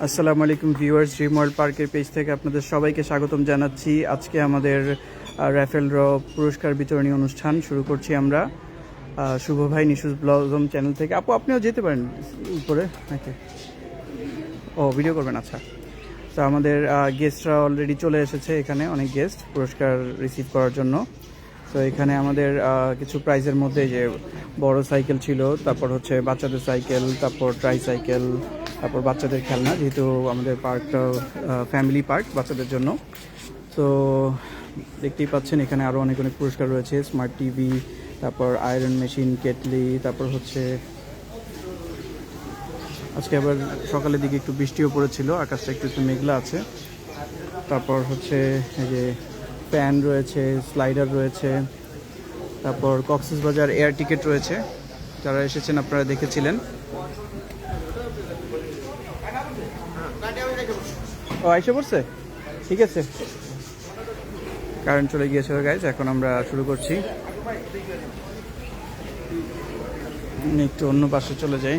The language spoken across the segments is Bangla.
আসসালামু আলাইকুম ভিউয়ার্স, ড্রিম ওয়ার্ল্ড পার্কের পেজ থেকে আপনাদের সবাইকে স্বাগতম জানাচ্ছি। আজকে আমাদের র্যাফেল ড্র পুরস্কার বিতরণী অনুষ্ঠান শুরু করছি আমরা শুভ ভাই নিশুজ ব্লগম চ্যানেল থেকে। আপু আপনিও যেতে পারেন উপরে নাকি? ও ভিডিও করবেন, আচ্ছা। তো আমাদের গেস্টরা অলরেডি চলে এসেছে এখানে, অনেক গেস্ট পুরস্কার রিসিভ করার জন্য। তো এখানে আমাদের কিছু প্রাইজের মধ্যে যে বড় সাইকেল ছিল, তারপর হচ্ছে বাচ্চাদের সাইকেল, তারপর ট্রাই সাইকেল, তারপর বাচ্চাদের খেলনা, যেহেতু আমাদের পার্কটা ফ্যামিলি পার্ক বাচ্চাদের জন্য। তো দেখতেই পাচ্ছেন এখানে আরও অনেক অনেক পুরস্কার রয়েছে, স্মার্ট টিভি, তারপর আয়রন মেশিন, কেটলি, তারপর হচ্ছে আজকে আবার সকালের দিকে একটু বৃষ্টিও পড়েছিল, আকাশটা একটু একটু মেঘলা আছে। তারপর হচ্ছে এই যে ফ্যান রয়েছে, স্লাইডার রয়েছে, তারপর কক্সবাজার এয়ার টিকিট রয়েছে, যারা এসেছেন আপনারা দেখেছিলেন। ও আইসে পড়ছে, ঠিক আছে। কারেন্ট চলে গিয়েছিল গাইজ, এখন আমরা শুরু করছি। একটু অন্য পাশে চলে যাই।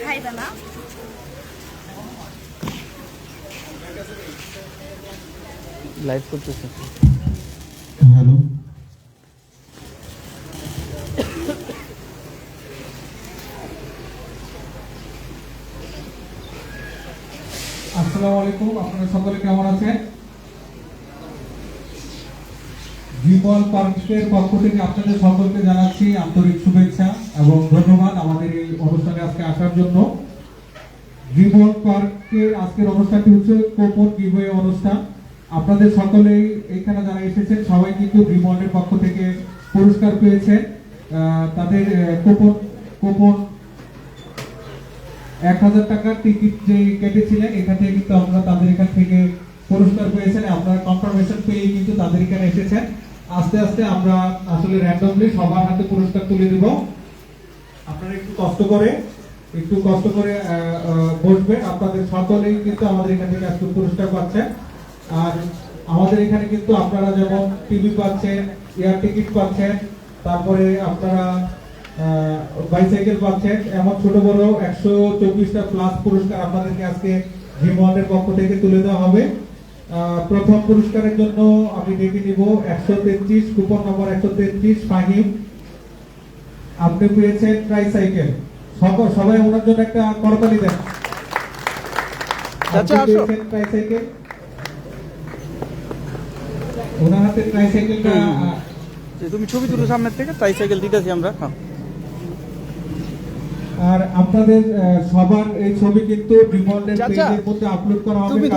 খাইবে না? লাইভ করতেছে। হ্যালো, আসসালামু আলাইকুম। আপনারা সকলে কেমন আছেন? জীবন পার্কের পক্ষ থেকে আপনাদের সকলকে জানাচ্ছি আন্তরিক শুভেচ্ছা এবং ধন্যবাদ আমাদের এই অনুষ্ঠানে আজকে আসার জন্য। জীবন পার্কের আজকের অনুষ্ঠানটি হচ্ছে কুপন গিভওয়ে অনুষ্ঠান। আপনাদের সকলেই এখানে যারা এসেছেন সবাই কিন্তু জীবনের পক্ষ থেকে পুরস্কার পেয়েছেন। তাদের কুপন 1000 টাকার টিকিট যে কেটেছিলেন, এখান থেকে কিন্তু আমরা তাদের এখান থেকে পুরস্কার পেয়েছেন। আপনারা কনফার্মেশন পেয়ে কিন্তু তাদের এখানে এসেছেন। আস্তে আস্তে আমরা আসলে র্যান্ডমলি সবার হাতে পুরস্কার তুলে দেব। আপনারা একটু কষ্ট করে বসবেন। আপনাদের সকলেই কিন্তু আমাদের এখান থেকে আজকে পুরস্কার পাচ্ছেন। আর আমাদের এখানে কিন্তু আপনারা যেমন টিভি পাচ্ছেন, এয়ার টিকিট পাচ্ছেন, তারপরে আপনারা বাইসাইকেল পাচ্ছেন, এমন ছোট বড় 124টা প্লাস পুরস্কার আপনাদেরকে আজকে জীবনের পক্ষ থেকে তুলে দেওয়া হবে। প্রথম পুরস্কারের জন্য আমি ডেকে নিব 133, কুপন নম্বর 133 ফাহিম। আপনি পেয়েছেন ট্রাইসাইকেল। সবাই ওনার জন্য একটা করতালি দেন। ট্রাইসাইকেল ওনার হাতে ট্রাইসাইকেলটা। তুমি ছবি তুলো সামনের থেকে, ট্রাইসাইকেল দিতেছি আমরা। আর আপনাদের সবার এই ছবি কিন্তু ডিমন্ডের পেজের মধ্যে আপলোড করা হবে।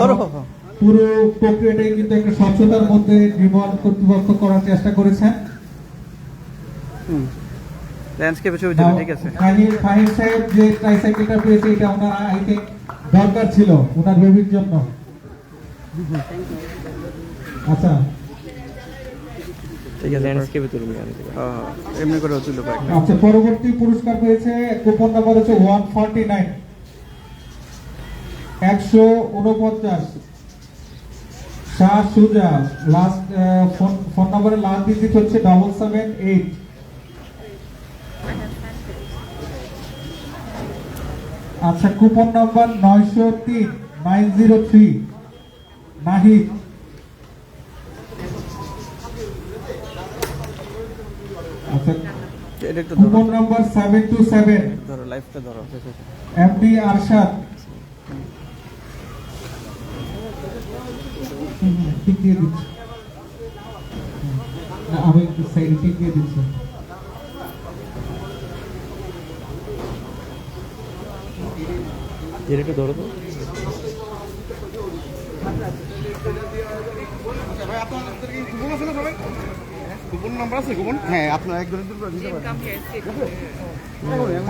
পুরো প্রক্রিয়াটাই কিন্তু একটা স্বচ্ছতার মধ্যে ডিমন্ড কর্তৃপক্ষ করার চেষ্টা করেছেন। ল্যান্ডস্কেপে ছবি তুলো, ঠিক আছে। ফাহিম সাহেব যে ট্রাইসাইকেলটা পেয়েছে, এটা ওনার আই থিংক দরকার ছিল ওনার বেবির জন্য। আচ্ছা, ঠিক আছে, ল্যান্ডস্কেপে তুলবে, এমনি করে তুলবে। আচ্ছা, পরবর্তী পুরস্কার পেয়েছে কুপন নাম্বার হচ্ছে 149, 149 শাহ সুজা। লাস্ট ফোন নাম্বারের লাস্ট ডিজিট হচ্ছে 778। আচ্ছা, কুপন নাম্বার 903, 903 নাহিদ। আচ্ছা, কুপন নাম্বার 727, ধরো লাইভটা ধরো, এমডি আরশাদ। ঠিক দিয়ে দিচ্ছি, আমি সাইড ঠিক দিয়ে দিচ্ছি। একটু ধরো তো।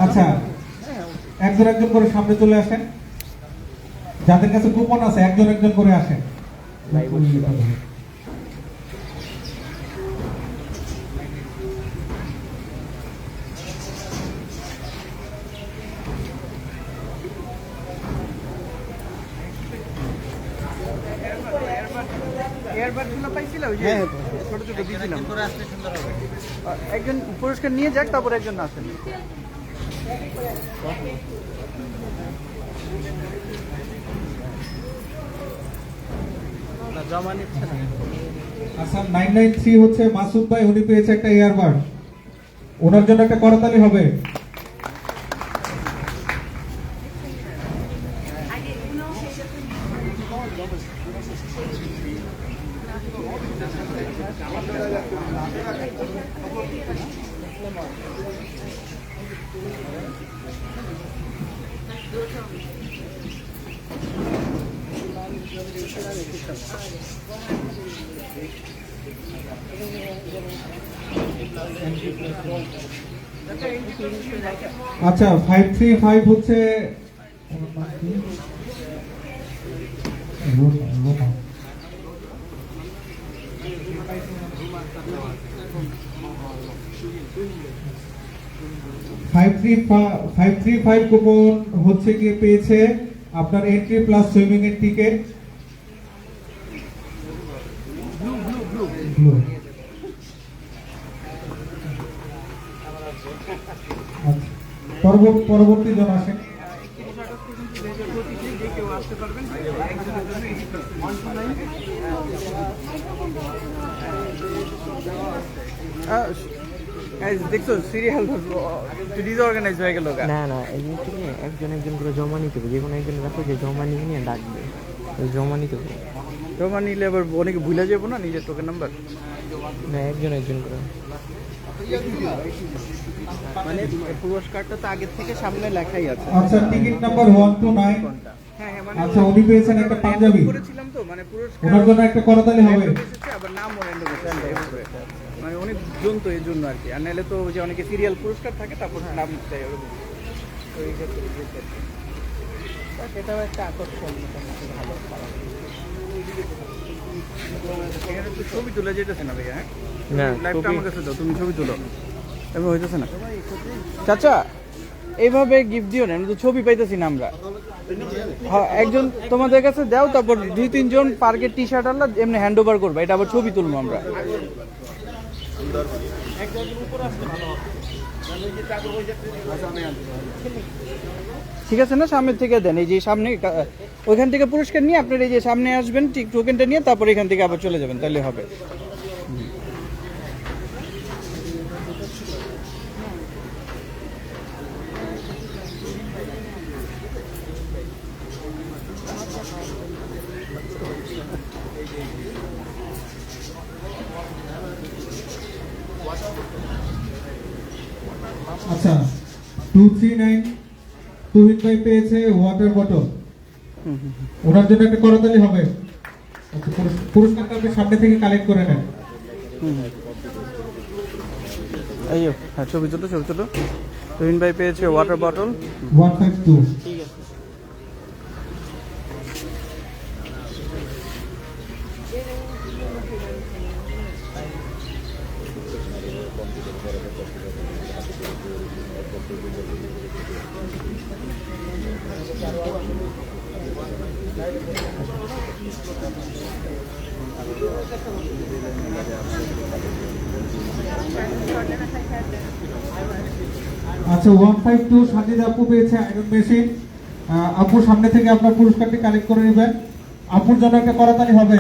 আচ্ছা, একজন একজন করে সামনে চলে আসেন। যাদের কাছে কুপন আছে একজন একজন করে আসেন। এয়ারবাডগুলো পাইছিল ওই যে ছোট ছোট দিয়েছিলাম। একজন পুরস্কার নিয়ে যাক, তারপর একজন আসেন। জমা নিচ্ছে না। আচ্ছা 993 হচ্ছে মাসুদ ভাই, উনি পেয়েছে একটা ইয়ারবাড, ওনার জন্য একটা করতালি হবে। আচ্ছা 535 হচ্ছে $535 কুপন হচ্ছে গিয়ে পেয়েছে আপনার এন্ট্রি প্লাস সুইমিং এর টিকিট। পরবর্তী জন আসেন। দেখছো সিরিয়াল ডিসঅর্গানাইজ হয়ে গেল। না না, এই জিনিসটা নিয়ে একজন একজন করে জমা নিতে হবে, যে কোনো একজন রাখো যে জমা নিয়ে নিয়ে ডাকবে, জমা নিতে হবে। জমা নিলে আবার অনেকে ভুলে যাবো না নিজের টোকেন নাম্বার। না, একজন একজন করে। মানে পুরস্কারটা তো আগের থেকে সামনে লেখাই আছে। আচ্ছা টিকিট নাম্বার 129। হ্যাঁ হ্যাঁ, মানে আচ্ছা উনি পেয়েছেন একটা পাঞ্জাবি, করেছিলাম তো, মানে পুরস্কার ওনার জন্য একটা করতালি হবে। আবার নাম র্যান্ডম এসেছে, মানে অনেক জন তো এই জন্য আর কি। আর নাহলে তো যে অনেকে সিরিয়াল পুরস্কার থাকে তারপর নাম দেয় ওরকম। তো এই ক্ষেত্রে সেটাও একটা আকর্ষণ ভালো। এখানে তো ছবি তুলে যেতেছে না ভাইয়া। হ্যাঁ না, লাইভটা আমার কাছে দাও, তুমি ছবি তুলো। এবার হইতেছে না চাচা, এইভাবে গিফট দিও না, আমি তো ছবি পাইতেছি না আমরা। হ্যাঁ একজন তোমাদের কাছে দাও, তারপর 2-3 জন পার্কের টি শার্ট আনলা এমনি হ্যান্ড ওভার করবো, এটা আবার ছবি তুলবো আমরা। ঠিক আছে না, সামনের থেকে দেন, এই যে সামনে ওইখান থেকে পুরস্কার নিয়ে আপনার এই যে সামনে আসবেন, ঠিক টোকেনটা নিয়ে তারপর এখান থেকে আবার চলে যাবেন, তাহলে হবে। আচ্ছা 239 তুহিন ভাই পেয়েছে ওয়াটার বটল, ওনার জন্য একটা করতালি হবে। আচ্ছা, পুরস্কারটা আপনি সামনে থেকে কালেক্ট করে নেন। এই হ্যাঁ, ছবি তুলো ছবি তুলো। তুহিন ভাই পেয়েছে ওয়াটার বটল 152। আচ্ছা 152 সাজিদ আপু পেয়েছে আয়রন মেশিন। আপু সামনে থেকে আপনার পুরস্কারটি কালেক্ট করে নেবেন। আপুর জন্য একটা করতালি হবে।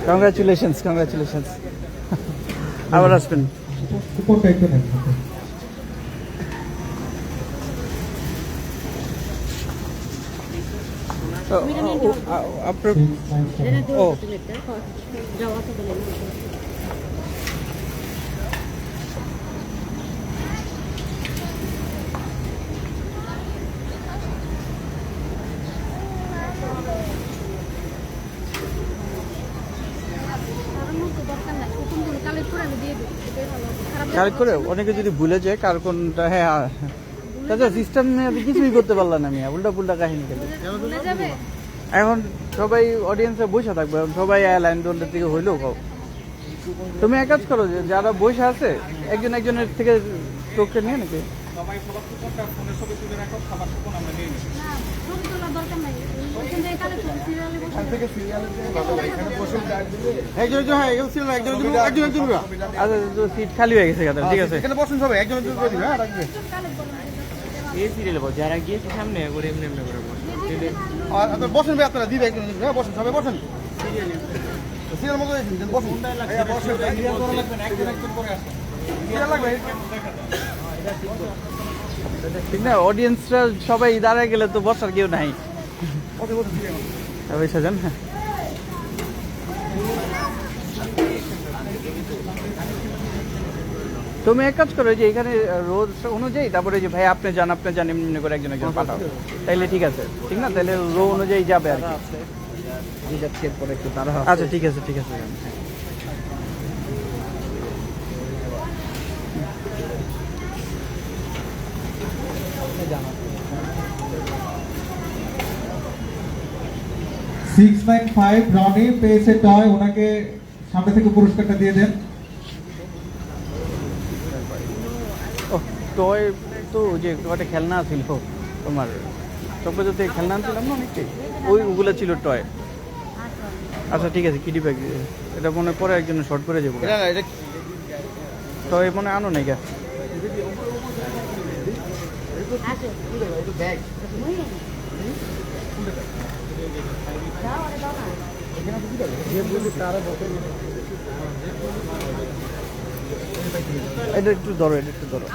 Congratulations congratulations. আবার আসবেন। উপরটা একটু নেন। আপনার ও কালেক্ট করে অনেকে যদি ভুলে যায় কার কোনটা। হ্যাঁ তাছাড়া সিস্টেম কিছুই করতে পারলাম না আমি, উল্টা পুল্টা কাহিনী খেলে। এখন সবাই অডিয়েন্সে বসে থাকবে, এখন সবাই লাইন দোলটার থেকে হইলেও খাও। তুমি এক কাজ করো, যে যারা বসে আছে একজন একজনের থেকে টোকেন নিয়ে নাকি সবাই সবার কুপনটা ফোনে ছবি তুলে রাখো, খাবার কুপন আমরা নিয়ে নিই। না, ছবি তোলার দরকার নাই। ওইখান থেকে কালেকশন সিরিয়ালে বসে আচ্ছা সিট খালি হয়ে গেছে কথা, ঠিক আছে। কালেক্ট করুন। এই সিরিয়ালে বল, যারা গিয়েছে সামনে করে এমনি এমনি করে বসে বসেন ভাই, আপনারা দিবে একজন একজন, হ্যাঁ বসেন, সবাই বসেন। সিরিয়াল মতো বসুন, বসে সিরিয়াল করা লাগবে না, একজন একজন করে আসুন। সিরিয়াল লাগবে। ঠিক না, অডিয়েন্সরা সবাই দাঁড়ায় গেলে তো বসার কেউ নাই। সবাই সাজান। হ্যাঁ, তুমি এক কাজ করো যে এখানে রোজ অনুযায়ী, তারপরে যে ভাই আপনি যান এমনি করে একজন একজন পাঠাও, তাইলে ঠিক আছে। ঠিক না, তাইলে রো অনুযায়ী যাবে আর কি। আচ্ছা ঠিক আছে, ঠিক আছে। যান। হ্যাঁ। 695 রনি পেয়েছে টয়, ওনাকে সামনে থেকে পুরস্কারটা দিয়ে দেন। ও টয় তো যে কটা খেলনা ছিল তোমার, চক্রজাতে খেলনা আনছিলাম না অনেকটাই, ওগুলো ছিল টয়। আচ্ছা ঠিক আছে, কিডি ব্যাগ এটা মনে পরে একজন শর্ট করে যাবো। টয় মনে আনো নাই গা। এটা একটু ধরো, এটা একটু ধরো।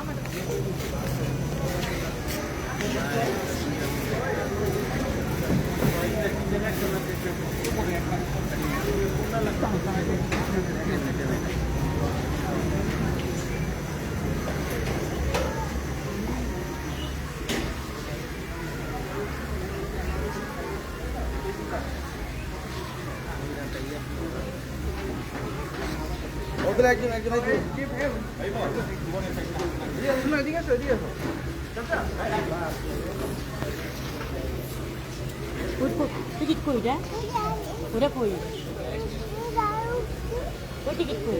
ওদের একজন একজন টিকিট কই রে? ওরে কই? ওই টিকিট কই?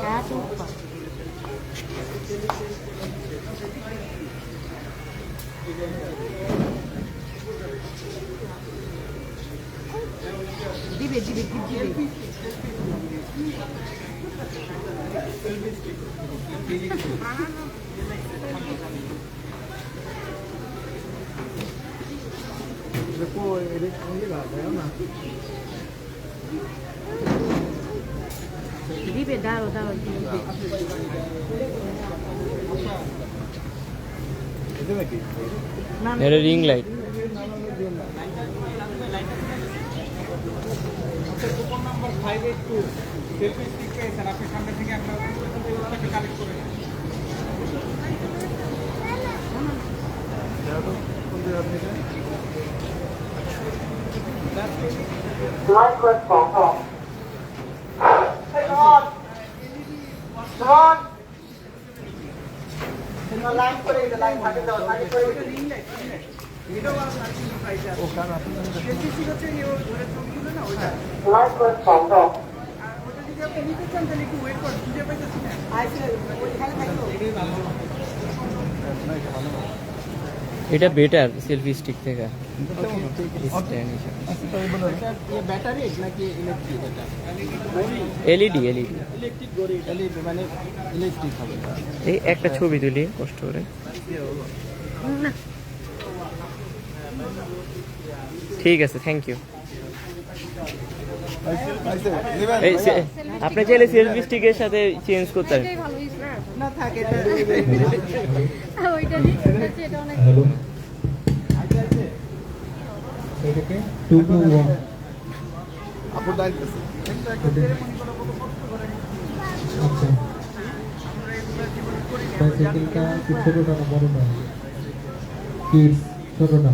হ্যাঁ তো দিবে দিবে দিবে। দিবে দাঁড়ো দাঁড়ো দিবে। এটা ring light. Coupon number 582 selfie stick পেয়েছেন, আপনি সামনে থেকে আপনার পুরস্কারটা কালেক্ট করে নিন। এটা বেটার সেলফি স্টিক থেকে। এলইডি এই একটা ছবি তুলি কষ্ট করে। ঠিক আছে, থ্যাংক ইউ। এই আপনি চাইলে সেলফি স্টিকের সাথে চেঞ্জ করতে পারেন। এটাই ভালো হইছে না থাকে এটা। ওইটা দিই, এটা অনেক হ্যালো, এটাকে 221 আপুর দায়িত্ব আছে। আচ্ছা, সাইকেলটা কি ছোটটা না বড়টা? কিডস ছোটটা।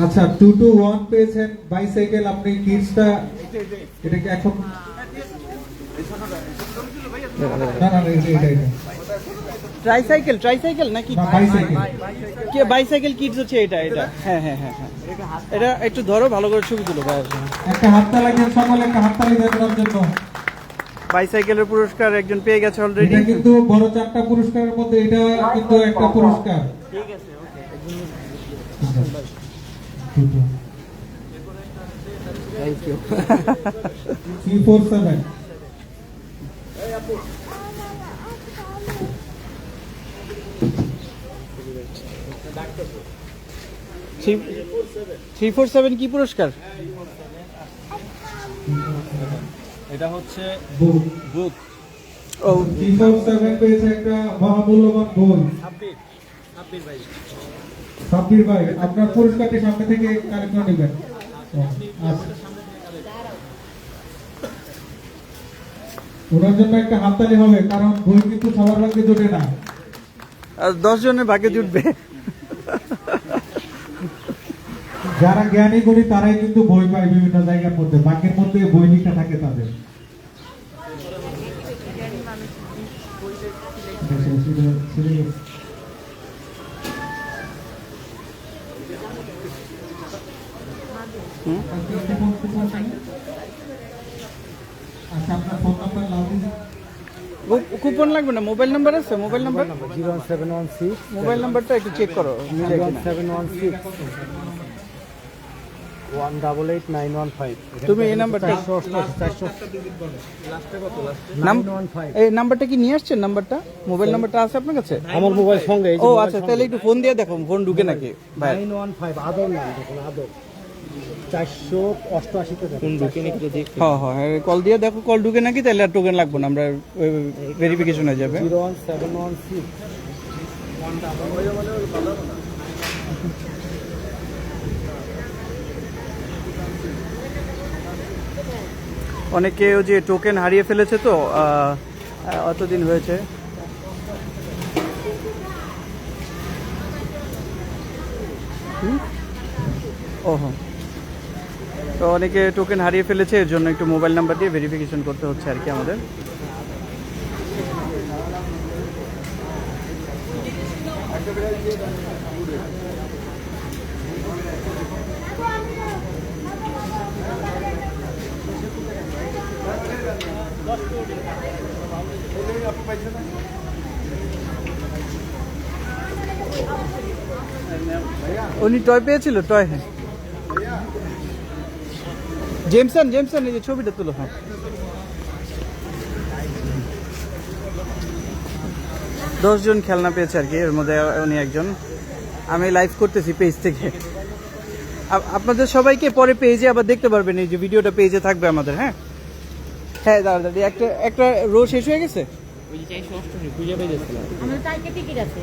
আচ্ছা 221 পেয়েছেন বাইসাইকেল, আপনি কিডসটা এটা কি এখন না না এটা ট্রাইসাইকেল নাকি না বাইসাইকেল। কি বাইসাইকেল কিডস হচ্ছে এটা? হ্যাঁ হ্যাঁ হ্যাঁ হ্যাঁ, এটা একটু ধরো, ভালো করে ছবি তুলো ভাই। একটা হাততালি দেন সকলে, একটা হাততালি দেন ওর জন্য। বাইসাইকেলের পুরস্কার একজন পেয়ে গেছে অলরেডি। এটা কিন্তু বড় 4টা পুরস্কারের মধ্যে এটা কিন্তু একটা পুরস্কার। ঠিক আছে, ওকে। Thank you. 347 347 কি পুরস্কার? এটা হচ্ছে বুক বুক। ও 347 পেয়েছে একটা মহামূল্যবান বই। সাব্বির ভাই আপনার পুরস্কারটি সামনে থেকে কালেক্ট করে নেবেন। আচ্ছা। ওনার জন্য একটা হাততালি হবে, কারণ বই কিন্তু সবার ভাগ্যে জোটে না। 10 জনের ভাগে জুটবে। যারা জ্ঞানী গুণী তারাই কিন্তু বই পায় বিভিন্ন জায়গার মধ্যে, ভাগ্যের মধ্যে বই লিখা থাকে তাদের। আচ্ছা, আপনার ফোন নাম্বার লাগবে? কুপন লাগবে না, মোবাইল নাম্বার আছে? মোবাইল নাম্বার 01716 মোবাইল নাম্বারটা একটু চেক করো। 01716 188915। তুমি এই নাম্বারটা নাম্বার এই নাম্বারটা কি নিয়ে আসছেন? নাম্বারটা মোবাইল নাম্বারটা আছে আপনার কাছে? আমার মোবাইল সঙ্গে। ও আচ্ছা, তাহলে একটু ফোন দিয়ে দেখো ফোন ঢুকে নাকি ভাই। 915 আদর নাম দেখুন, আদর 488 তে কোন ঢুকে নাকি দেখ। হ্যাঁ হ্যাঁ, কল দিয়ে দেখো কল ঢুকে নাকি, তাহলে আর টোকেন লাগবে না, আমরা ভেরিফিকেশন হয়ে যাবে। 01716 অনেকে ওই যে টোকেন হারিয়ে ফেলেছে, তো অতদিন হয়েছে। ওহো, তো অনেকে টোকেন হারিয়ে ফেলেছে, এর জন্য একটু মোবাইল নাম্বার দিয়ে ভেরিফিকেশন করতে হচ্ছে আর কি আমাদের। উনি টয় পেয়েছিল, টয়। হ্যাঁ, জেমসন জেমসন, এই যে ছবিটা তুলো। হ্যাঁ, 10 জন খেলনা পেয়েছে আর কি, এর মধ্যে উনি একজন। আমি লাইভ করতেছি পেজ থেকে, আপনাদের সবাইকে পরে পেজে আবার দেখতে পারবেন, এই যে ভিডিওটা পেজে থাকবে আমাদের। হ্যাঁ হ্যাঁ, দাঁড়া একটা একটা রো শেষ হয়ে গেছে, ওই যে 488 খুঁজে পেয়েছিলাম। আমাদের টাইকে টিকিট আছে।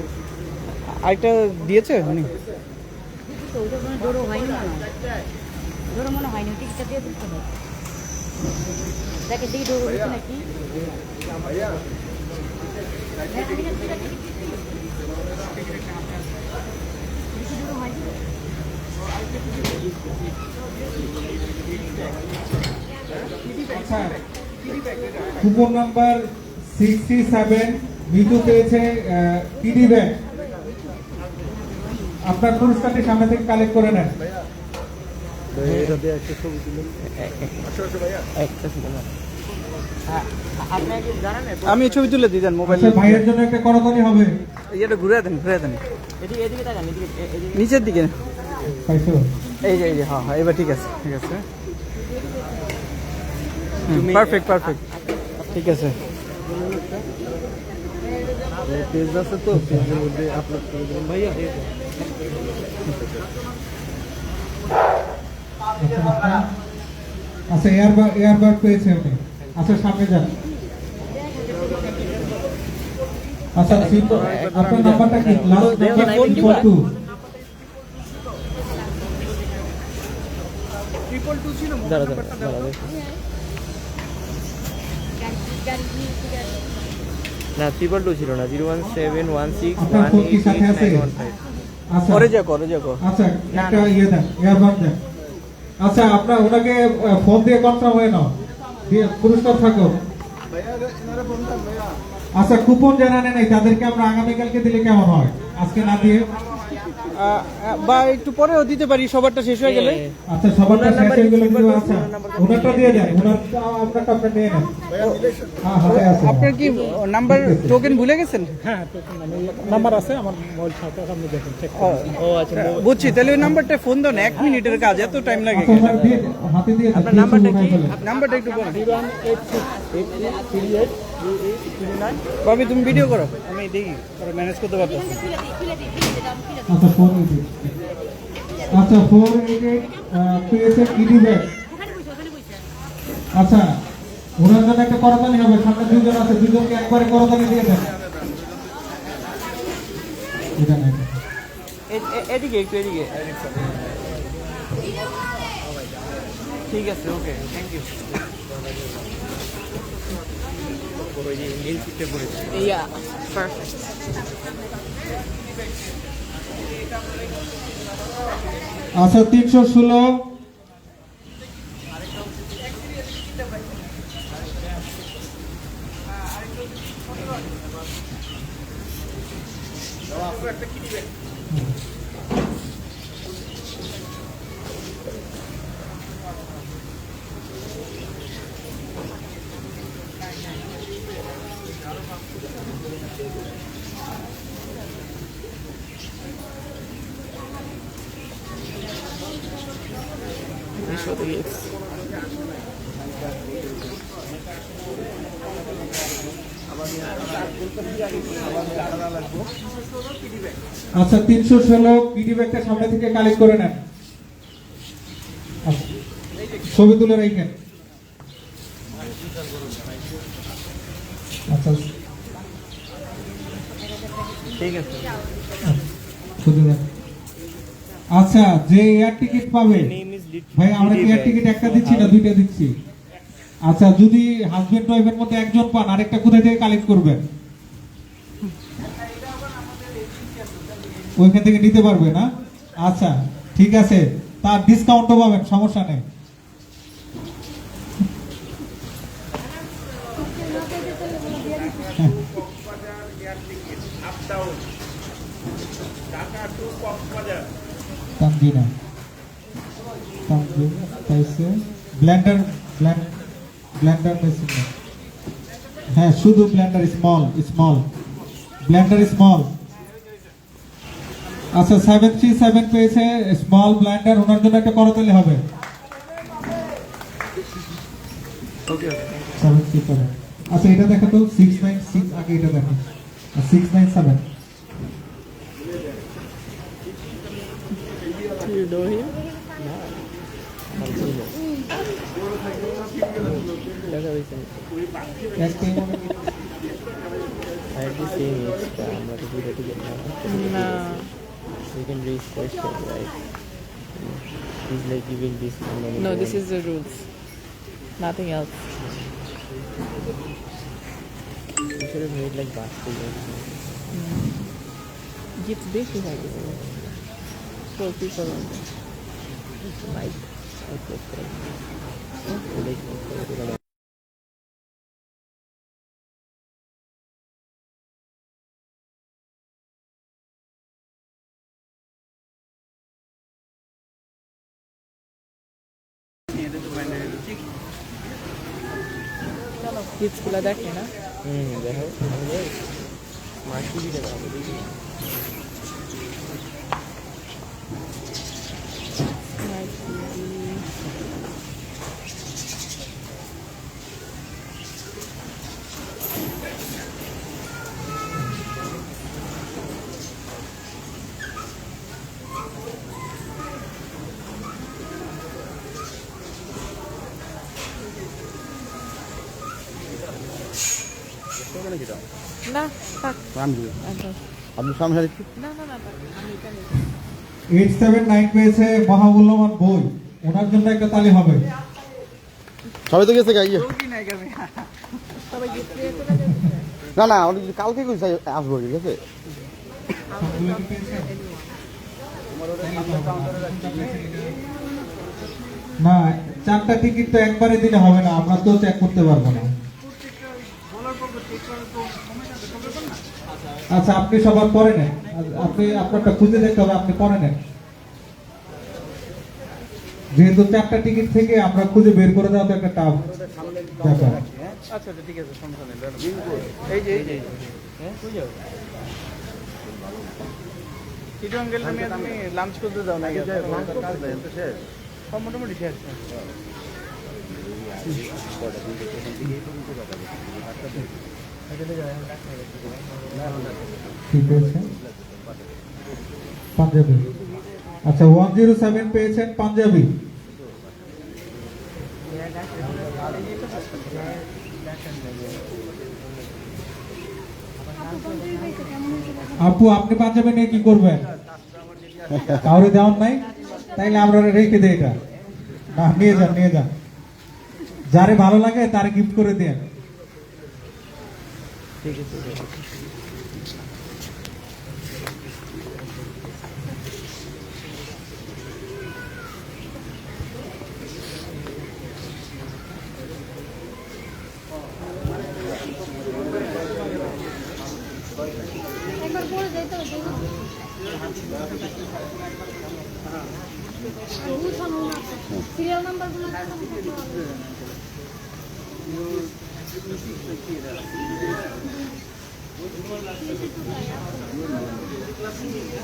আরেকটা দিয়েছে উনি। তো ওটা কোনো জোরও হয়নি মনে হয়। জোরও মনে হয়নি, টিকিটটা দিয়ে দিতে হবে। দেখে দিই জোরও হয়েছে নাকি। কুপন নাম্বার 67 মিতু পেয়েছে টিডি ব্যাগ। আপনার পুরস্কারটি সামনে থেকে কালেক্ট করে নেন। আমি ছবি তুলে দিই, দেন মোবাইল। আচ্ছা, ভাইয়ের জন্য একটা করতালি হবে। এটা ঘুরে দেন, ঘুরে দেন এদিকে এদিকে তাকান, এদিকে নিচের দিকে। পাইছো? এই যে এই যে, হ্যাঁ হ্যাঁ, এবার ঠিক আছে, ঠিক আছে। পারফেক্ট পারফেক্ট, ঠিক আছে। পেজ আছে তো, পেজের মধ্যে আপলোড করে দেবেন ভাইয়া। আচ্ছা, এয়ারবাড পেয়েছে আপনি। আচ্ছা, সামনে যান। আচ্ছা, আপনার নাম্বারটা কি? Last number 242। দাঁড়া দাঁড়া দাঁড়া, না 222 ছিল না, 01716188915। আচ্ছা, করে যা করে যা কর। আচ্ছা, একটা দেন, এয়ারবাড দেন। আচ্ছা, আপনার ওনাকে ফোন দিয়ে কনফার্ম হয়ে নাও, দিয়ে পুরস্কার থাকো। আচ্ছা, কুপন যারা নেয় নাই তাদেরকে আমরা আগামীকালকে দিলে কেমন হয়? আজকে না দিয়ে বা একটু পরেও দিতে পারি, সবারটা শেষ হয়ে গেলে। আচ্ছা সবারটা শেষ হয়ে গেলে কিন্তু আচ্ছা ওনারটা দিয়ে দেন, আপনারটা আপনি নিয়ে নেন। হ্যাঁ হাতে আছে। আপনার কি নাম্বার টোকেন ভুলে গেছেন? নাম্বার আছে আমার মোবাইল সাথে, আপনি দেখেন চেক ও আচ্ছা, বুঝছি। তাহলে ওই নাম্বারটা ফোন দেন, 1 মিনিটের কাজ, এত টাইম লাগে? আচ্ছা ওনার দিয়ে হাতে দিয়ে দেন। আপনার নাম্বারটা কি? নাম্বারটা একটু বলেন। ভাবি তুমি ভিডিও করো, আমি দেখি ম্যানেজ করতে পারতেছি। আচ্ছা 488 আচ্ছা 488 পেয়েছে কিডি ব্যাগ। আচ্ছা ওনার জন্য একটা করতালি হবে, সামনে দুজন আছে, দুজনকে একবারে করতালি দিয়ে দেন। এটা নাই এদিকে একটু, এদিকে। ঠিক আছে, ওকে, থ্যাংক ইউ। Yeah, perfect. আচ্ছা 316 Show the gifts. আচ্ছা 316 কিডি ব্যাগটা সামনে থেকে কালেক্ট করে নেন। আচ্ছা, ছবি তুলে রাখেন। আচ্ছা ঠিক আছে। শুধু দেন। আচ্ছা যে এয়ার টিকিট পাবে, ভাই আমরা কি এয়ার টিকিট একটা দিচ্ছি না দুইটা দিচ্ছি? আচ্ছা যদি হাজবেন্ড ওয়াইফের মধ্যে একজন পান, আরেকটা কোথায় থেকে কালেক্ট করবেন? ওইখান থেকে নিতে পারবে না? আচ্ছা ঠিক আছে, তার ডিসকাউন্টও পাবেন, সমস্যা নেই। তানজিনা পাইছে ব্লেন্ডার, ব্লেন্ডার মেশিন। হ্যাঁ শুধু ব্লেন্ডার স্মল ব্লেন্ডার স্মল। আচ্ছা 737 পেয়েছে স্মল ব্লেন্ডার, ওনার জন্য একটা করতালি হবে। 737 আচ্ছা এটা দেখো তো 696 আগে এটা দেখো 697। You know him? No. একটাই মনে I had the same age, I'm not a good to get now. No. We can raise questions, right? He's like giving this money. No, this is the rules. Nothing else. We should have made like basket or something. Gifts big is like this. For people on there. Like, okay. Like, Gifts গুলা দেখে না? দেখো স্মার্ট টিভি দেখা হবে দেখি। Smart TV. না, থাক। একদম। আপনি সামনে না, থাক। আমি এখানে 879 পেয়েছে মহামূল্যবান বই, ওনার জন্য একটা তালি হবে। সবাই তো গেছে গাইয়ে। সবাই gift দিয়ে চলে যাবে। না না আমি কালকে কই আসবো, ঠিক আছে? না 4টা টিকিট তো একবারে দিলে হবে না, আমরা তো চেক করতে পারবো না। আচ্ছা আপনি সবার পরে নেন, আপনি আপনারটা খুঁজে দেখতে হবে, আপনি পরে নেন। যেহেতু 4টা টিকিট থেকে আমরা খুঁজে বের করে দেওয়া তো একটা টাফ ব্যাপার। আচ্ছা ঠিক আছে, সমস্যা নেই। এই যে চিটং গেলে তুমি লাঞ্চ করতে যাও না? সব মোটামুটি শেষ। ঠিক আছে, পাঞ্জাবি। আচ্ছা 107 পেয়েছেন পাঞ্জাবি। আপু আপনি পাঞ্জাবি নিয়ে কি করবেন? কাউরে দেওয়ার নাই? তাইলে আমরা রেখে দেই এটা। না নিয়ে যান, নিয়ে যান, যারে ভালো লাগে তারে গিফট করে দেন। ঠিক আছে। একবার পরে যাইতে হবে সিরিয়াল নাম্বারগুলো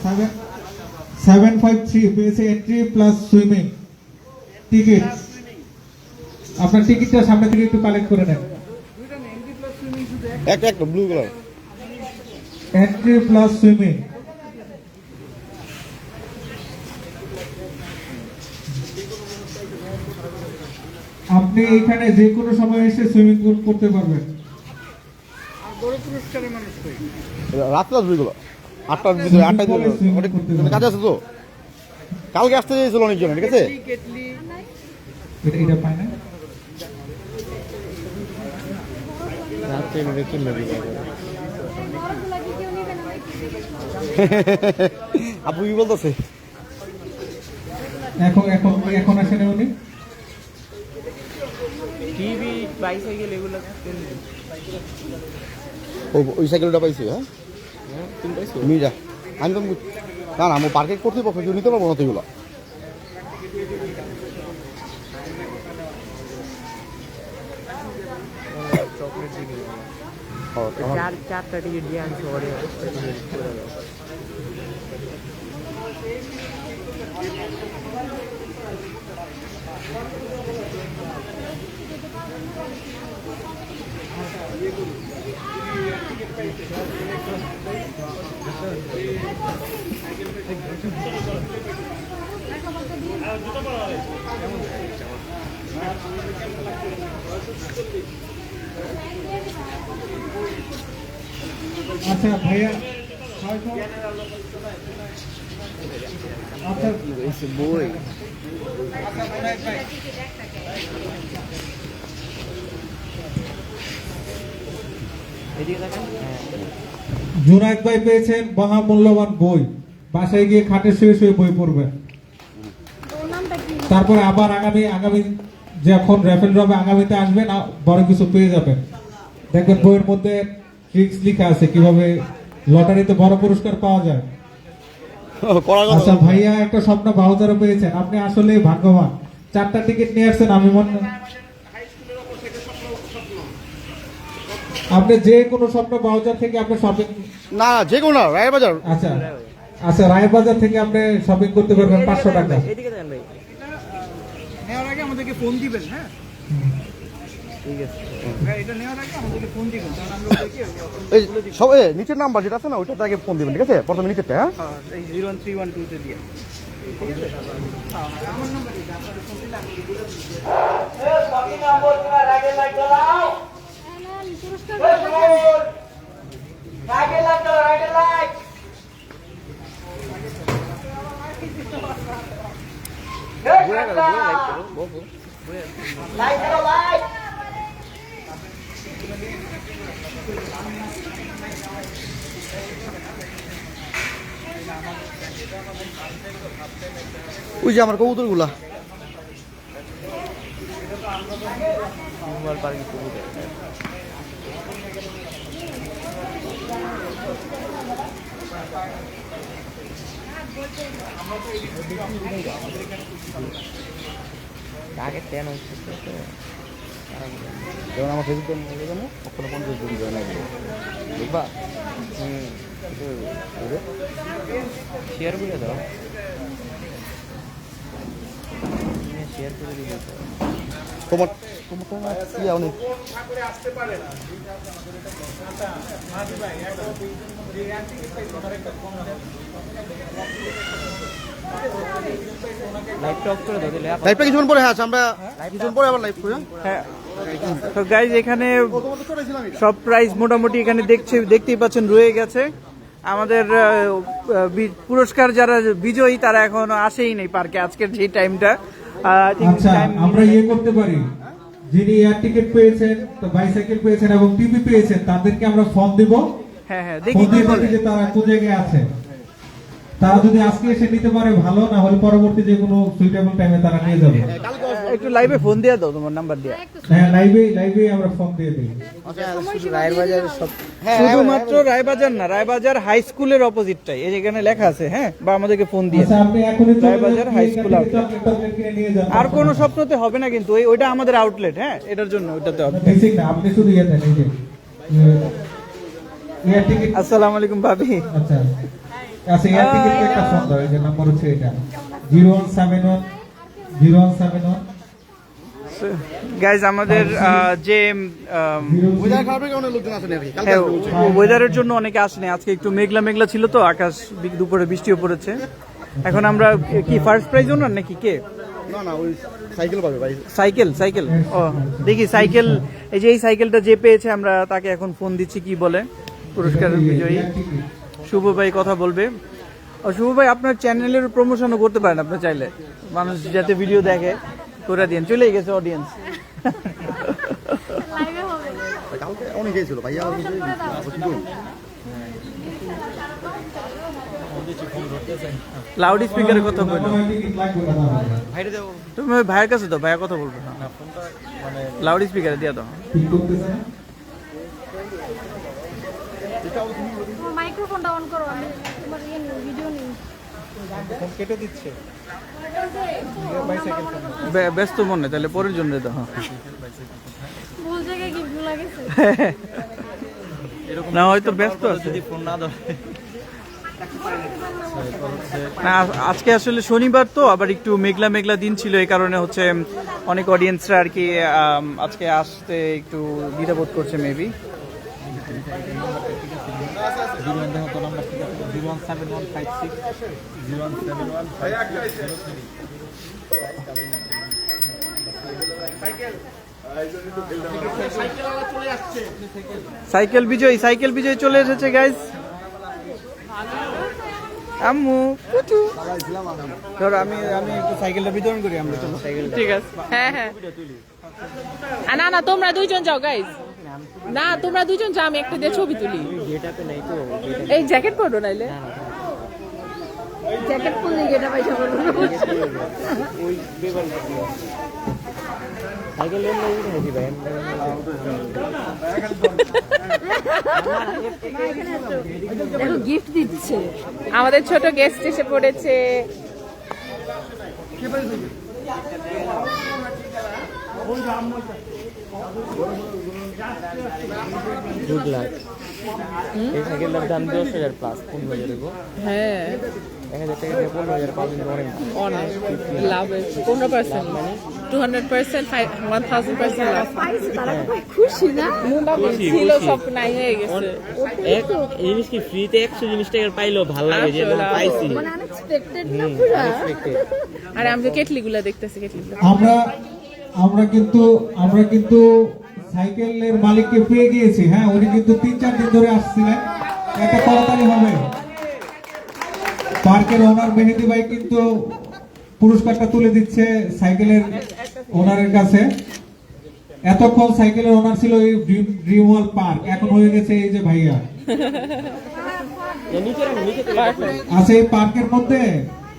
সেভেন 753 পেয়েছে এন্ট্রি প্লাস সুইমিং টিকিট। আপনার টিকিটটা সামনে থেকে একটু কালেক্ট করে নেন। একটা blue colour. Entry plus swimming. আপনি এখানে যে কোনো সময় এসে সুইমিং পুল করতে পারবেন। রাত্রে আসবে এগুলো 8টার ভিতরে, 8টার ভিতরে কাজে আছে তো। কালকে আসতে চাইছিল অনেকজন, ঠিক আছে? এটা পায় না। রাত্রে এভাবে কিনবে বড়গুলা কি কেউ নেবে না নাকি? আপু কি বলতেছে? এখন এখন এখন আসেন উনি। টিভি বাইসাইকেল এগুলো কিনবে। ওই সাইকেলটা পাইছি। হ্যাঁ তুমি পাইছো? নিয়ে যা। আমি তো না না, আমার পার্কে কর্তৃপক্ষ কেউ নিতে পারবো না তো এগুলো। চকলেট দিবি। আমার 4টা টিকিট দিয়ে আনছো ওরে। আচ্ছা ভাইয়া, আচ্ছা বই এদিকে দেখেন। জুনায়েদ ভাই পেয়েছেন মহামূল্যবান বই। বাসায় গিয়ে খাটে শুয়ে শুয়ে বই পড়বেন। ওর নামটা কি? তারপরে আবার আগামী যখন র্যাফেল ড্রবে আগামীতে আসবেন বড় কিছু পেয়ে যাবেন। দেখবেন বইয়ের মধ্যে ট্রিক্স লেখা আছে কিভাবে লটারিতে বড় পুরস্কার পাওয়া যায়। আচ্ছা ভাইয়া একটা স্বপ্ন ভাউচারও পেয়েছেন, আপনি আসলে ভাগ্যবান। 4টা টিকিট নিয়ে আসছেন। আমি মনে আপনি যে কোনো স্বপ্ন ভাউচার থেকে আপনি শপিং, না যে কোনো না, রায়বাজার। আচ্ছা আচ্ছা রায়বাজার থেকে আপনি শপিং করতে পারবেন 500 টাকা। এদিকে দেখেন ভাই। নেওয়ার আগে আমাদেরকে ফোন দিবেন। হ্যাঁ ঠিক আছে। এটা নেওয়ার আগে আমাদেরকে ফোন দিবেন, কারণ আমরা ওদেরকে এই সব নিচের নাম্বার যেটা আছে না, ওইটাতে আগে ফোন দিবেন, ঠিক আছে? প্রথমে নিচেরটা। হ্যাঁ এই 01312 তে দিয়ে। আমার নাম্বার এটা, আপনাদের ফোন দিলে আমি পুরস্কার ওই যে আমার কবুতর গুলা। পার্কে আগে 10 হচ্ছে যেমন আমার ফেসবুকে নিয়ে যাবো ওখানে 50 জন জয়েন হবে বুঝবা শেয়ার করে দাও, শেয়ার করে দিবে। তোমার তোমার ইয়া অনেক লাইভটা অফ করে দাও দিলে লাইভটা কিছুক্ষণ পরে আছে, আমরা কিছুক্ষণ পরে আবার লাইভ করি। হ্যাঁ, তো গাইজ এখানে সব প্রাইজ মোটামুটি এখানে দেখতেই পাচ্ছেন রয়ে গেছে। আমাদের পুরস্কার যারা বিজয়ী তারা এখনো আসেই নেই পার্কে আজকের যে টাইমটা। আচ্ছা, আমরা ইয়ে করতে পারি, যিনি এয়ার টিকিট পেয়েছেন, তো বাইসাইকেল পেয়েছেন এবং টিভি পেয়েছেন, তাদেরকে আমরা ফর্ম দিব। হ্যাঁ হ্যাঁ, ফোন দেখি কি দিয়ে বলে। দেখি যে তারা কোন জায়গায় আছে। তারা যদি আজকে এসে নিতে পারে ভালো, না হলে পরবর্তী যে কোনো সুইটেবল টাইমে তারা নিয়ে যাবে। একটু লাইভে ফোন দিয়ে দাও, তোমার নাম্বার দিয়ে। হ্যাঁ, লাইভে আমরা ফর্ম দিয়ে দিই। শুধুমাত্র রায়বাজার না, রায়বাজার হাই স্কুলের অপোজিটটাই এই যেখানে লেখা আছে। হ্যাঁ, বা আমাদেরকে ফোন দিয়ে আচ্ছা, আপনি এখনই চলে যান, Raybazar high school outlet. Chocolate কিনে নিয়ে যান। আর কোনো স্বপ্নতে হবে না কিন্তু, ওইটা আমাদের আউটলেট। হ্যাঁ, এটার জন্য ওইটাতে হবে। বেসিক না, আপনি শুধু ইয়ে দেন, এই যে এয়ার টিকিট। আসসালামু আলাইকুম ভাবি। আচ্ছা আচ্ছা, এয়ার টিকিট একটা ফোন দাও, এই যে নাম্বার হচ্ছে এটা 0171 গাইজ আমাদের যে ওয়েদার খারাপের কারণে লোকজন আসেনি আর কি, কালকে হ্যাঁ, আসবে। ওয়েদারের জন্য অনেকে আসেনি। আজকে একটু মেঘলা মেঘলা ছিল তো, আকাশ দুপুরে বৃষ্টিও পড়েছে। এখন আমরা কি ফার্স্ট প্রাইজ ওনার নাকি কে? না না, ওই সাইকেল পাবে ভাই। সাইকেল ও দেখি সাইকেল। এই যে এই সাইকেলটা যে পেয়েছে আমরা তাকে এখন ফোন দিচ্ছি, কি বলে পুরস্কার বিজয়ী শুভ ভাই কথা বলবে। ও শুভ ভাই, আপনার চ্যানেলের প্রমোশনও করতে পারেন আপনি চাইলে, মানুষ যাতে ভিডিও দেখে করে দিন। চলেই গেছে অডিয়েন্স। লাইভে হবে কালকে অনেকেই ছিল ভাইয়া, লাউড স্পিকারে কথা বললো। টিকিট লাগবে না দাদা। তুমি ওই ভাইয়ের কাছে দাও, ভাইয়া কথা বলবে। লাউড স্পিকারে দিয়ে দাও। ঠিক করতেছে না? তোমার মাইক্রোফোনটা অন করো, আমি তোমার ইয়ে নিই, ভিডিও নিই। কেটে দিচ্ছে। ব্যস্ত মনে, তাহলে পরের জন্য দাও। ভুল জায়গায় কি ভুল লাগেছে? না হয়তো ব্যস্ত আছে। ফোন না দাও। না, আজকে আসলে শনিবার তো, আবার একটু মেঘলা মেঘলা দিন ছিল, এই কারণে হচ্ছে অনেক অডিয়েন্সরা আর কি আজকে আসতে একটু দ্বিধাবোধ করছে মেবি। সাইকেল বিজয় চলে এসেছে গাইজ। আম্মু পুচু, ধরো আমি একটু সাইকেলটা বিতরণ করি আমরা। চলো সাইকেল। ঠিক আছে, হ্যাঁ হ্যাঁ। না না, তোমরা দুইজন যাও গাইজ। না, তোমরা দুইজন যাও, আমি একটা দিয়ে ছবি তুলি। এই জ্যাকেট পরো নাইলে। জ্যাকেট পরলে যেটা পয়সা পড়বে। সাইকেল এমনি উঠে ভাই, দেখো গিফট দিচ্ছে। আমাদের ছোট গেস্ট এসে পড়েছে। Good luck. এই সাইকেলটার দাম 10,000 প্লাস, 15,000 হ্যাঁ, 1,000 টাকা দিয়ে 15,000 পাবেন অনেক। অনেক লাভ হয়েছে। 15% মানে 200%, 1000% লাভ। তারা খুব খুশি না? ছিল সব নাই হয়ে গেছে। এক জিনিস কি ফ্রিতে 100 জিনিস টাকা পাইলো, ভালো লাগে যে না পাইছি। মানে আনএক্সপেক্টেড না পুরা। আর আমি যে কেটলিগুলো দেখতেছি, কেটলিগুলো আমরা কিন্তু সাইকেলের মালিককে পেয়ে গিয়েছি। হ্যাঁ, উনি কিন্তু 3-4 দিন ধরে আসছিলেন। একটা করতালি হবে। পার্কের ওনার মেহেদি ভাই কিন্তু পুরস্কারটা তুলে দিচ্ছে সাইকেলের ওনারের কাছে। এতক্ষণ সাইকেলের ওনার ছিল এই ড্রিম ওয়ার্ল্ড পার্ক, এখন হয়ে গেছে এই যে ভাইয়া। আচ্ছা, এই পার্কের মধ্যে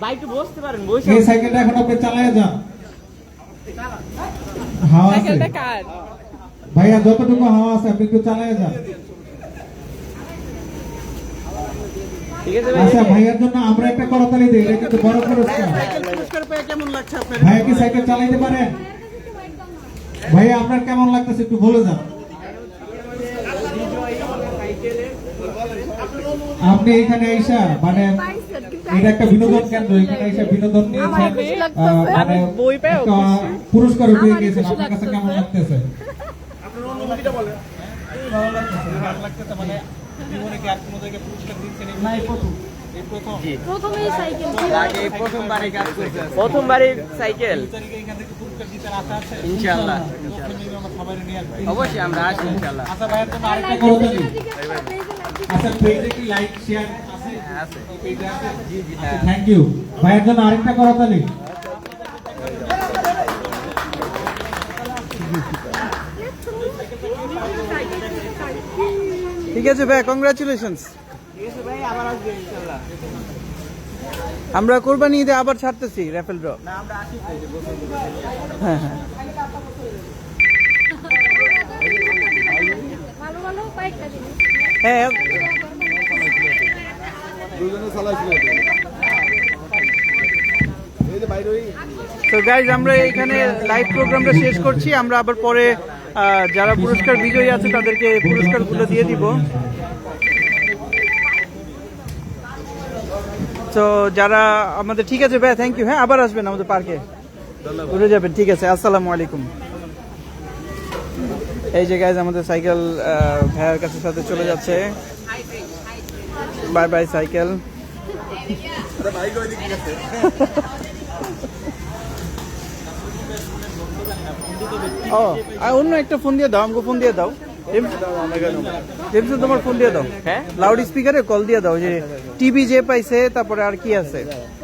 বাইকে বসতে পারেন, এই সাইকেলটা এখন আপনি চালায় যান। হাওয়া আছে সাইকেলটা কার? ভাইয়া, যতটুকু হাওয়া আছে আপনি একটু চালায় যান। ঠিক আছে ভাই আচ্ছা ভাইয়ার জন্য আমরা একটা করতালি দিই, এটা কিন্তু বড় পুরস্কার। পুরস্কার পেয়ে কেমন লাগছে আপনার? ভাইয়া কি সাইকেল চালাইতে পারেন? ভাইয়া আপনার কেমন লাগতেছে একটু বলে যান। আপনি এখানে আইসা মানে এটা একটা বিনোদন কেন্দ্র, এখানে আইসা বিনোদন নিয়েছেন, মানে বই পেয়েও একটা পুরস্কার পেয়ে গিয়েছেন, আপনার কাছে কেমন লাগতেছে? প্রথমেই সাইকেল প্রথমবারই সাইকেল ইনশাআল্লাহ অবশ্যই আমরা আসি ইনশাআল্লাহ। আচ্ছা ভাইয়ার জন্য আরেকটা করতালি। আচ্ছা পেজে কি লাইক শেয়ার আছে? আছে। পেজে আছে? জি জি হ্যাঁ। Thank you. ভাইয়ার জন্য আরেকটা করতালি। ঠিক আছে ভাই, কংগ্রাচুলেশনস। আমরা কোরবানি ঈদে আবার ছাড়তেছি র্যাফেল ড্র। হ্যাঁ হ্যাঁ, ভালো ভালো কয়েকটা জিনিস হ্যাঁ। তো গাইজ, আমরা এখানে লাইভ প্রোগ্রামটা শেষ করছি। আমরা আবার পরে যারা পুরস্কার বিজয়ী আছে তাদেরকে পুরস্কারগুলো দিয়ে দিব। তো যারা আমাদের, ঠিক আছে ভাই, থ্যাংক ইউ। হ্যাঁ, আবার আসবেন আমাদের পার্কে, ঘুরে যাবেন। ঠিক আছে, আসসালামু আলাইকুম। এই যে গাইজ, আমাদের সাইকেল ভাইয়ের কাছে সাথে চলে যাচ্ছে। Bye bye cycle. ও, আর অন্য একটা ফোন দিয়ে দাও, আমাকে ফোন দিয়ে দাও। জেমস, তোমার ফোন দিয়ে দাও। হ্যাঁ, লাউড স্পিকারে কল দিয়ে দাও, যে টিভি যে পাইছে, তারপরে আর কি আছে।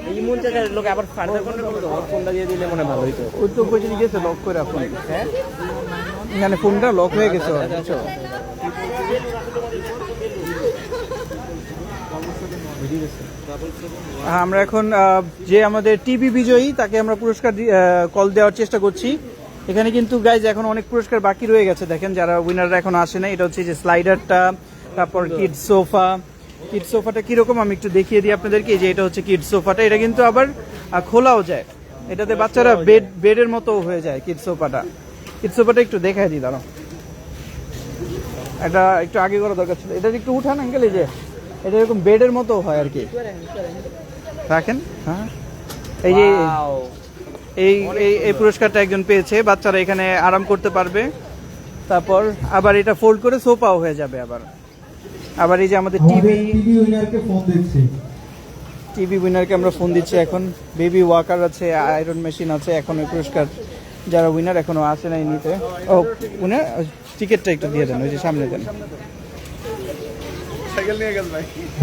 এই মন চাচার লোক আবার ফার্দার কন্ট্রোল করতে ফোনটা দিয়ে দিলে মনে ভালো হইতো। ওই তো কোচিং গেছে লক করে রাখুন। হ্যাঁ, এখানে ফোনটা লক হয়ে গেছে ওর, বুঝছো? আমরা এখন যে আমাদের টিভি বিজয়ী তাকে আমরা পুরস্কার কল দেওয়ার চেষ্টা করছি। এখানে কিন্তু গাইজ এখন অনেক পুরস্কার বাকি রয়ে গেছে। দেখেন, যারা উইনাররা এখন আসে না। এটা হচ্ছে যে স্লাইডারটা, তারপর কিডস সোফা। কিডস সোফাটা কিরকম আমি একটু দেখিয়ে দিই আপনাদেরকে। যে এটা হচ্ছে কিডস সোফাটা, এটা কিন্তু আবার খোলাও যায়। এটাতে বাচ্চারা বেডের মতো হয়ে যায় কিডস সোফাটা। কিডস সোফাটা একটু দেখাই দিই, দাঁড়াও। এটা একটু আগে করা দরকার ছিল। এটা একটু উঠান আঙ্কেল, এই যে এটা এরকম বেডের মতো হয় আর কি। রাখেন। হ্যাঁ, এই যে এই এই পুরস্কারটা একজন পেয়েছে। বাচ্চারা এখানে আরাম করতে পারবে। তারপর আবার এটা ফোল্ড করে সোফাও হয়ে যাবে। আবার এই যে আমাদের টিভি উইনারকে ফোন দিচ্ছি। টিভি উইনারকে আমরা ফোন দিচ্ছি এখন। বেবি ওয়াকার আছে, আয়রন মেশিন আছে। এখন ওই পুরস্কার যারা উইনার এখনো আসে নাই নিতে। ও উইনার, টিকিটটা একটু দিয়ে দেন, ওই যে সামনে দেন।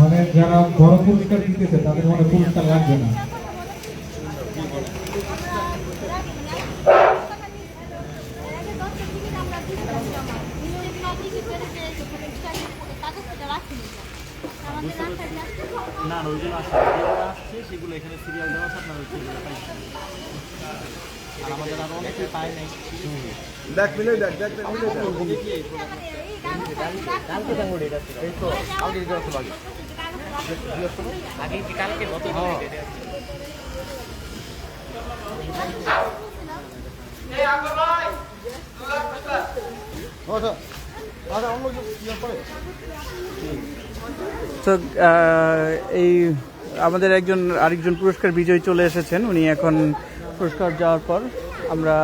মানে যারা বড় পুরস্কার জিতেছে তাদের মানে পুরস্কার লাগবে না। সেগুলো এখানে সিরিয়াল দেওয়া আছে, আপনারা সেগুলো পাইছেন। আর আমাদের আরো অনেকে পায় নাই। দেখ মিলে দেখ দেখ মিলে দেখ। কালকে দাঙ্গুড়ি এটা ছিল। এই তো আগে দিতে আছে বাকি। আগে কি কালকে কত দিন? এই আঙ্কেল ভাই 2 লাখ টাকা। আচ্ছা আচ্ছা, অন্য কি করে? তো এই আমাদের আরেকজন পুরস্কার বিজয়ী চলে এসেছেন। উনি এখন পুরস্কার যাওয়ার পর আমরা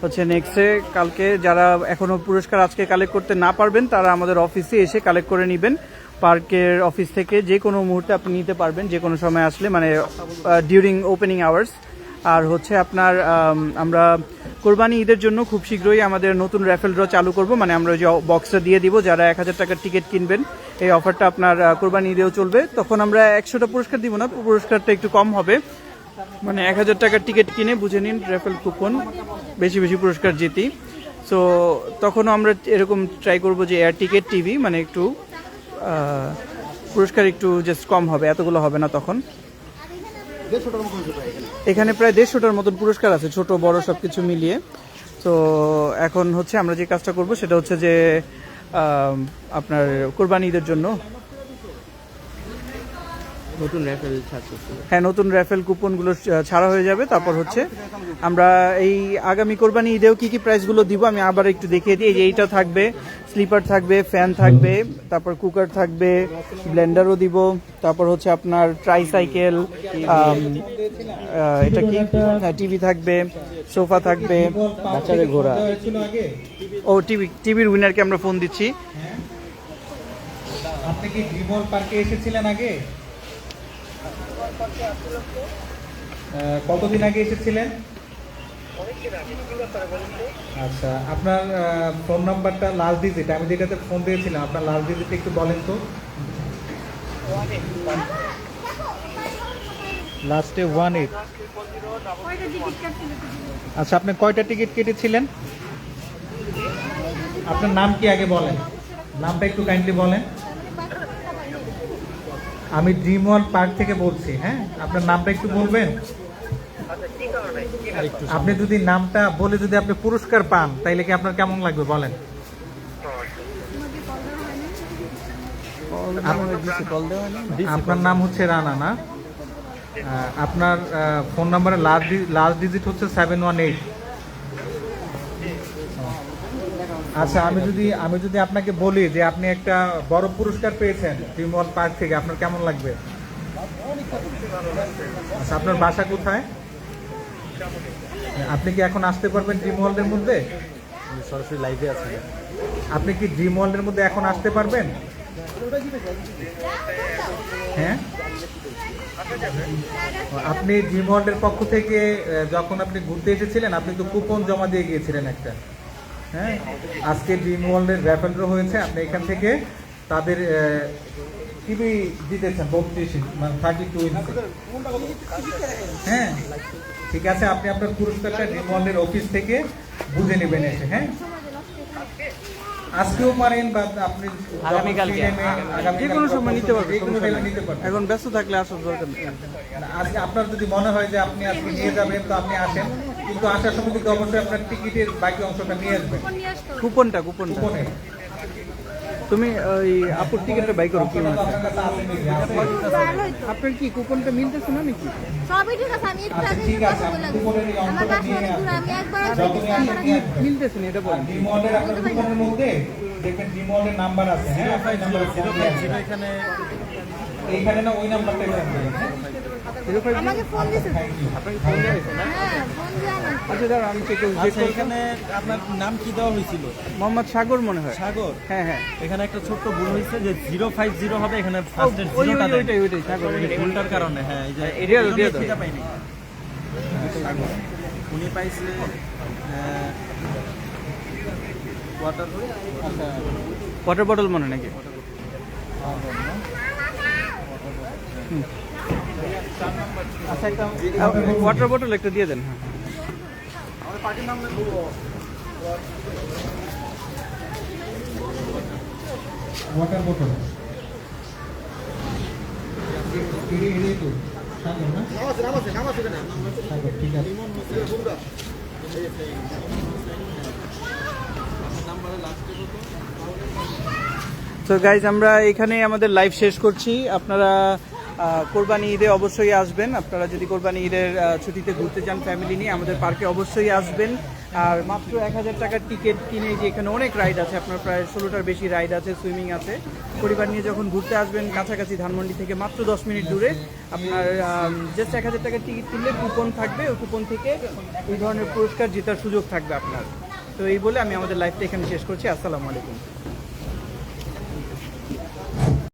হচ্ছে নেক্সটে কালকে যারা এখনো পুরস্কার আজকে কালেক্ট করতে না পারবেন তারা আমাদের অফিসে এসে কালেক্ট করে নেবেন। পার্কের অফিস থেকে যে কোনো মুহূর্তে আপনি নিতে পারবেন, যে কোনো সময় আসলে, মানে ডিউরিং ওপেনিং আওয়ার্স। আর হচ্ছে আপনার আমরা কোরবানি ঈদের জন্য খুব শীঘ্রই আমাদের নতুন র্যাফেল ড্র চালু করব। মানে আমরা যে বক্সটা দিয়ে দিব, যারা 1000 টাকার টিকিট কিনবেন, এই অফারটা আপনার কোরবানি ঈদেও চলবে। তখন আমরা 100টা পুরস্কার দিব না, পুরস্কারটা একটু কম হবে। মানে 1000 টাকার টিকিট কিনে বুঝে নিন র্যাফেল কুপন, বেশি বেশি পুরস্কার জিতি। সো তখনও আমরা এরকম ট্রাই করব যে এয়ার টিকিট, টিভি, মানে একটু পুরস্কার একটু জাস্ট কম হবে, এতগুলো হবে না তখন। এখানে প্রায় 150টার মতন পুরস্কার আছে, ছোট বড় সবকিছু মিলিয়ে। তো এখন হচ্ছে আমরা যে কাজটা করব সেটা হচ্ছে যে আপনার কোরবানি ঈদের জন্য নতুন র্যাফেল ছাড়তেছে। হ্যাঁ, নতুন র্যাফেল কুপনগুলো ছাড়া হয়ে যাবে। তারপর হচ্ছে আমরা এই আগামী কোরবানি ঈদেও কি কি প্রাইসগুলো দিব আমি আবার একটু দেখিয়ে দিই। এই যে এইটা থাকবে, স্লিপার থাকবে, ফ্যান থাকবে, তারপর কুকার থাকবে, ব্লেন্ডারও দিব, তারপর হচ্ছে আপনার ট্রাইসাইকেল, এটা কি, হ্যাঁ টিভি থাকবে, সোফা থাকবে, বাচ্চাদের ঘোড়া। ও টিভির উইনারকে আমরা ফোন দিচ্ছি। আপনি কি ড্রিমওয়ার্ল্ড পার্কে এসেছিলেন আগে? কতদিন আগে এসেছিলেন? আচ্ছা, আপনার ফোন নাম্বারটা লাস্ট ডিজিট, আমি যেটাতে ফোন দিয়েছিলাম, আপনার লাস্ট ডিজিট একটু বলেন তো। লাস্টে 18। কয়টা টিকিট কাটছিল? আচ্ছা, আপনি কয়টা টিকিট কেটেছিলেন? আপনার নাম কি আগে বলেন, নামটা একটু কাইন্ডলি বলেন। আমি ড্রিমওয়ার্ল্ড পার্ক থেকে বলছি। হ্যাঁ, আপনার নামটা একটু বলবেন। আপনি যদি নামটা বলে যদি আপনি পুরস্কার পান তাইলে কি আপনার কেমন লাগবে বলেন। আপনার নাম হচ্ছে রানা না? আপনার ফোন নাম্বারের লাস্ট ডিজিট হচ্ছে 718। আচ্ছা, আমি যদি আপনাকে বলি যে আপনি একটা বড় পুরস্কার পেয়েছেন ড্রিমওয়ার্ল্ড পার্ক থেকে, আপনার কেমন লাগবে? আচ্ছা, আপনার বাসা কোথায়? আপনি কি এখন আসতে পারবেন ড্রিমওয়ার্ল্ডের মধ্যে? সরাসরি লাইভে আছে। আপনি কি ড্রিমওয়ার্ল্ডের মধ্যে এখন আসতে পারবেন? হ্যাঁ, আপনি ড্রিমওয়ার্ল্ডের পক্ষ থেকে যখন আপনি ঘুরতে এসেছিলেন আপনি তো কুপন জমা দিয়ে গিয়েছিলেন একটা। হ্যাঁ, আজকে ড্রিমওয়ার্ল্ডের র্যাফেল ড্র হয়েছে, আপনি এখান থেকে তাদের টিভি জিতেছেন 32 মানে 32 ইঞ্চি। হ্যাঁ, ঠিক আছে, আপনি আপনার পুরস্কারটা ড্রিমওয়ার্ল্ডের অফিস থেকে বুঝে নেবেন এসে। হ্যাঁ, আজকেও পারেন বা আপনি আগামীকালকে যে কোনো সময় নিতে পারবেন, নিতে পারবেন। এখন ব্যস্ত থাকলে আসার দরকার নেই। আজকে আপনার যদি মনে হয় যে আপনি আজকে নিয়ে যাবেন তো আপনি আসেন, কিন্তু আসার সময় কিন্তু অবশ্যই আপনার টিকিটের বাকি অংশটা নিয়ে আসবেন। নিয়ে আসতো। কুপনটা কুপনে তুমি ওই আপুর টিকিটটা বাই করো। কি মনে হয়? আপনার কাছে আছে নাকি? আছে? ভালোই তো। আপনার কি কুপনটা মিলতেছে না নাকি? সবই ঠিক আছে, আমি একটু আচ্ছা, আগে ঠিক আছে, কথা আপনি বললাম। কুপনের এই আমার অংশটা বাসা নিয়ে অনেক দূর, আসেন। আমি একবার যখনই আসছি, আসেন নিয়ে আসবেন। মিলতেছে না এটা বলেন। ড্রিমওয়ার্ল্ডের আপনার কুপনের মধ্যে দেখবেন ড্রিমওয়ার্ল্ডের নাম্বার আছে। হ্যাঁ, আপনার নাম্বার এখানে এইখানে না, ওই নাম্বারটা এখানে। আমাকে ফোন দিছে। Thank you. আপনাকে ফোন দেওয়া হয়েছে না? হ্যাঁ, ফোন দিয়ে আনো। আচ্ছা দাঁড়া, আমি চেক করছি। এখানে আপনার নাম কি দেওয়া হয়েছিল? মোহাম্মদ সাগর মনে হয়। সাগর। হ্যাঁ হ্যাঁ, এখানে একটা ছোট্ট ভুল হয়েছে যে 050 হবে, এখানে ফার্স্টের ওই জিরোটা দেয়। ওইটাই সাগর। ভুলটার কারণে হ্যাঁ, এই যে এরিয়া এই জন্য দিয়ে দাও। খিদা পাইনি। উনি পাইছে ওয়াটার। আচ্ছা, ওয়াটার বটল মনে নাকি? আচ্ছা, একটা ওয়াটার বটল একটা দিয়ে দেন। হ্যাঁ, ওয়াটার বোতল এড়িয়ে তো সাগর না? সাগর, ঠিক আছে। তো গাইজ, আমরা এখানে আমাদের লাইভ শেষ করছি। আপনারা কোরবানি ঈদে অবশ্যই আসবেন। আপনারা যদি কোরবানি ঈদের ছুটিতে ঘুরতে যান ফ্যামিলি নিয়ে, আমাদের পার্কে অবশ্যই আসবেন। আর মাত্র 1000 টাকার টিকিট কিনে যে এখানে অনেক রাইড আছে, আপনার প্রায় 16টার বেশি রাইড আছে, সুইমিং আছে। পরিবার নিয়ে যখন ঘুরতে আসবেন কাছাকাছি ধানমন্ডি থেকে মাত্র 10 মিনিট দূরে, আপনার জাস্ট 1000 টাকার টিকিট কিনলে কুপন থাকবে, ওই কুপন থেকে এই ধরনের পুরস্কার জেতার সুযোগ থাকবে আপনার। তো এই বলে আমি আমাদের লাইভটা এখানে শেষ করছি। আসসালামু আলাইকুম।